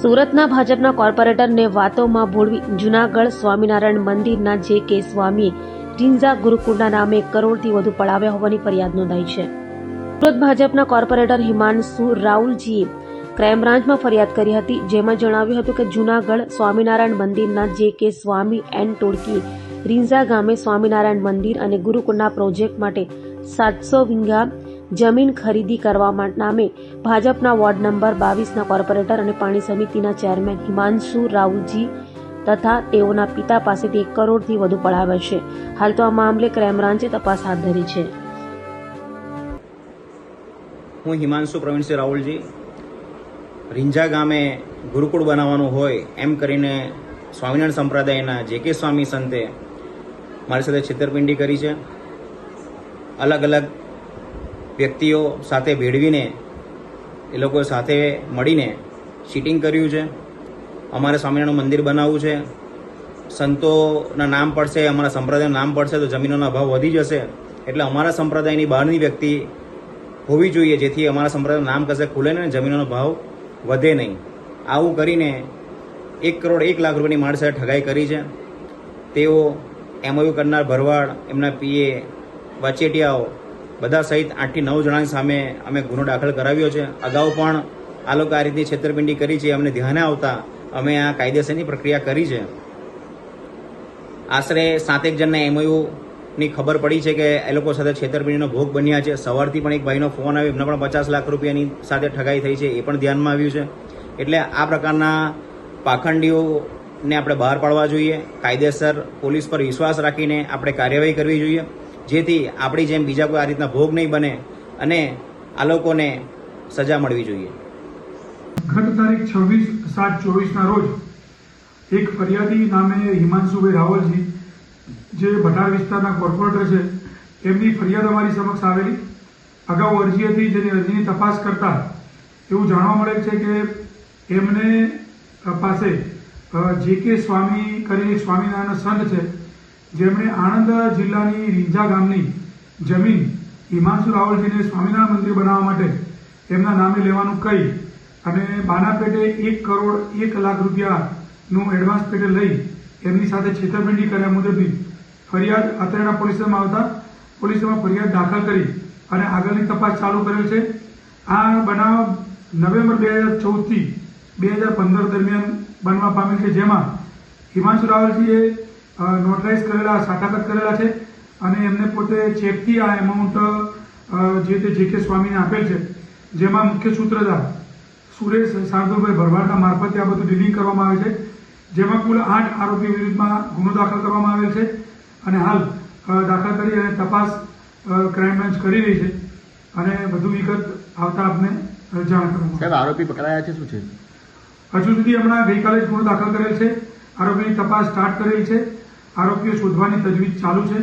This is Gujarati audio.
સુરતના ભાજપના કોર્પોરેટરને વાતોમાં ભોળવી જૂનાગઢ સ્વામિનારાયણ મંદિરના જે.કે. સ્વામીએ રિંઝા ગુરુકુળના નામે 1 કરોડથી વધુ પડાવ્યા હોવાની ફરિયાદ નોંધાઈ છે. સુરત ભાજપના કોર્પોરેટર હિમાંશુ રાઉલજીએ ક્રાઇમ બ્રાન્ચમાં ફરિયાદ કરી હતી, જેમાં જણાવ્યું હતું કે જૂનાગઢ સ્વામિનારાયણ મંદિરના જે.કે. સ્વામી એન્ડ ટોળકીએ રિંઝા ગામે સ્વામિનારાયણ મંદિર અને ગુરુકુળના પ્રોજેક્ટ માટે 700 વીઘા જમીન ખરીદી કરવા નામે ભાજપના વોર્ડ નંબર 22ના કોર્પોરેટર અને પાણી સમિતિના ચેરમેન હિમાંશુ રાઉલજી તથા તેઓના પિતા પાસેથી 1 કરોડથી વધુ પડાવ્યા છે. હાલ તો આ મામલે ક્રાઇમ બ્રાન્ચે તપાસ હાથ ધરી છે. હું હિમાંશુ પ્રવીણસિંહ રાહુલજી રીંઝા ગામે ગુરુકુળ બનાવવાનું હોય એમ કરીને સ્વામિનારાયણ સંપ્રદાયના જે.કે. સ્વામી સંતે મારી સાથે છેતરપિંડી કરી છે. અલગ અલગ વ્યક્તિઓ સાથે ભેળવીને એ લોકો સાથે મળીને ચીટિંગ કર્યું છે. અમારે સ્વામિનારાયણનું મંદિર બનાવવું છે, સંતોના નામ પડશે, અમારા સંપ્રદાયનું નામ પડશે તો જમીનોનો અભાવ વધી જશે. એટલે અમારા સંપ્રદાયની બહારની વ્યક્તિ હોવી જોઈએ જેથી અમારા સંપ્રદાયનું નામ કશે ખુલે ને જમીનોનો ભાવ વધે નહીં. આવું કરીને 1 કરોડ 1 લાખ રૂપિયાની મારી સાથે ઠગાઈ કરી છે. તેઓ એમઓયુ કરનાર ભરવાડ, એમના પીએ, વચેટિયાઓ બધા સહિત 8 થી 9 જણાની સામે અમે ગુનો દાખલ કરાવ્યો છે. અગાઉ પણ આ લોકો આ રીતની છેતરપિંડી કરી છે. અમને ધ્યાને આવતા અમે આ કાયદેસરની પ્રક્રિયા કરી છે. આશરે 7 જણના એમઓયુની ખબર પડી છે કે એ લોકો સાથે છેતરપિંડીનો ભોગ બન્યા છે. સવારથી પણ એક ભાઈનો ફોન આવ્યો, એમને પણ 50 લાખ રૂપિયાની સાથે ઠગાઈ થઈ છે, એ પણ ધ્યાનમાં આવ્યું છે. એટલે આ પ્રકારના પાખંડીઓને આપણે બહાર પાડવા જોઈએ. કાયદેસર પોલીસ પર વિશ્વાસ રાખીને આપણે કાર્યવાહી કરવી જોઈએ, જેથી આપણી જેમ બીજા કોઈ આ રીતના ભોગ નહીં બને અને આ લોકોને સજા મળવી જોઈએ. ગત તારીખ 26/7/24ના રોજ એક ફરિયાદી નામે હિમાંશુભાઈ રાવલજી, જે ભટાર વિસ્તારના કોર્પોરેટર છે, એમની ફરિયાદ અમારી સમક્ષ આવેલી. અગાઉ અરજી હતી, જેની અરજીની તપાસ કરતા એવું જાણવા મળે છે કે એમને પાસે જે.કે. સ્વામી કરીને એક સ્વામિનારાયણ સંત છે, જેમણે આણંદ જિલ્લાની રીંઝા ગામની જમીન હિમાંશુ રાવલજીને સ્વામિનારાયણ મંદિર બનાવવા માટે એમના નામે લેવાનું કહી અને બાના પેટે 1 કરોડ 1 લાખ રૂપિયાનું એડવાન્સ પેટે લઈ એમની સાથે છેતરપિંડી કર્યા મુજબની ફરિયાદ અત્રેના પોલીસમાં આવતા પોલીસમાં ફરિયાદ દાખલ કરી અને આગળની તપાસ ચાલુ કરેલ છે. આ બનાવ નવેમ્બર 2014 થી 2015 દરમિયાન બનવા પામેલ છે, જેમાં હિમાંશુ રાવલજીએ નોટરાઇઝ કરેલા, સાટાઘાત કરેલા છે અને એમને પોતે ચેકથી આ એમાઉન્ટ જે તે જે.કે. સ્વામીને આપેલ છે. જેમાં મુખ્ય સૂત્રધાર સુરેશ શાર્દુલભાઈ ભરવાડના મારફતે આ બધું ડીલિંગ કરવામાં આવે છે. જેમાં કુલ 8 આરોપી વિરુદ્ધમાં ગુનો દાખલ કરવામાં આવેલ છે અને હાલ દાખલ કરી અને તપાસ ક્રાઇમ બ્રાન્ચ કરી રહી છે અને વધુ વિગત આવતા આપને જાણ કરવામાં. સાહેબ, આરોપી પકડાયા છે શું છે? હજુ સુધી હમણાં ગઈકાલે જ ગુનો દાખલ કરેલ છે. આરોપીની તપાસ સ્ટાર્ટ કરેલ છે. આરોપીઓ શોધવાની તજવીજ ચાલુ છે.